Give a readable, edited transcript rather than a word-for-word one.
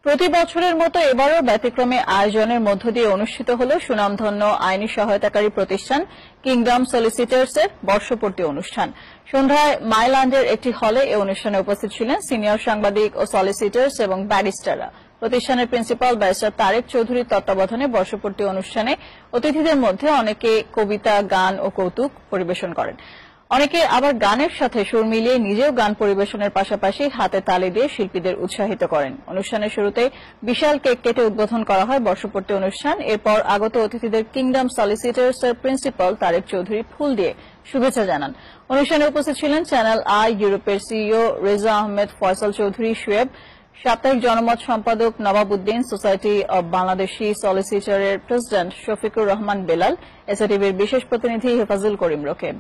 প্রতি বছরের মতো এবারও ব্যতিক্রমে আয়োজনের মধ্য দিয়ে অনুষ্ঠিত হল সুনামধন্য আইনি সহায়তাকারী প্রতিষ্ঠান কিংডম সলিসিটরস এর বর্ষপূর্তি অনুষ্ঠান। সন্ধ্যায় মাইল্যান্ডের একটি হলে এই অনুষ্ঠানে উপস্থিত ছিলেন সিনিয়র সাংবাদিক ও সলিসিটরস এবং ব্যারিস্টাররা। প্রতিষ্ঠানের প্রিন্সিপাল ব্যারিস্টার তারেক চৌধুরীর তত্ত্বাবধানে বর্ষপূর্তি অনুষ্ঠানে অতিথিদের মধ্যে অনেকে কবিতা, গান ও কৌতুক পরিবেশন করেন। অনেকে আবার গানের সাথে সুর মিলিয়ে নিজেও গান পরিবেশনের পাশাপাশি হাতে তালি দিয়ে শিল্পীদের উৎসাহিত করেন। অনুষ্ঠানের শুরুতে বিশাল কেক কেটে উদ্বোধন করা হয় বর্ষপূর্তি অনুষ্ঠান। এরপর আগত অতিথিদের কিংডম সলিসিটরস এর প্রিন্সিপাল তারেক চৌধুরী ফুল দিয়ে শুভেচ্ছা জানান। অনুষ্ঠানে উপস্থিত ছিলেন চ্যানেল আই ইউরোপের সিইও রেজা আহমেদ, ফয়সাল চৌধুরী শুয়েব, সাপ্তাহিক জনমত সম্পাদক নবাবউদ্দিন, সোসাইটি অব বাংলাদেশি সলিসিটরের প্রেসিডেন্ট শফিকুর রহমান বেলাল, এসএটিভির বিশেষ প্রতিনিধি হেফাজুল করিম রকিব।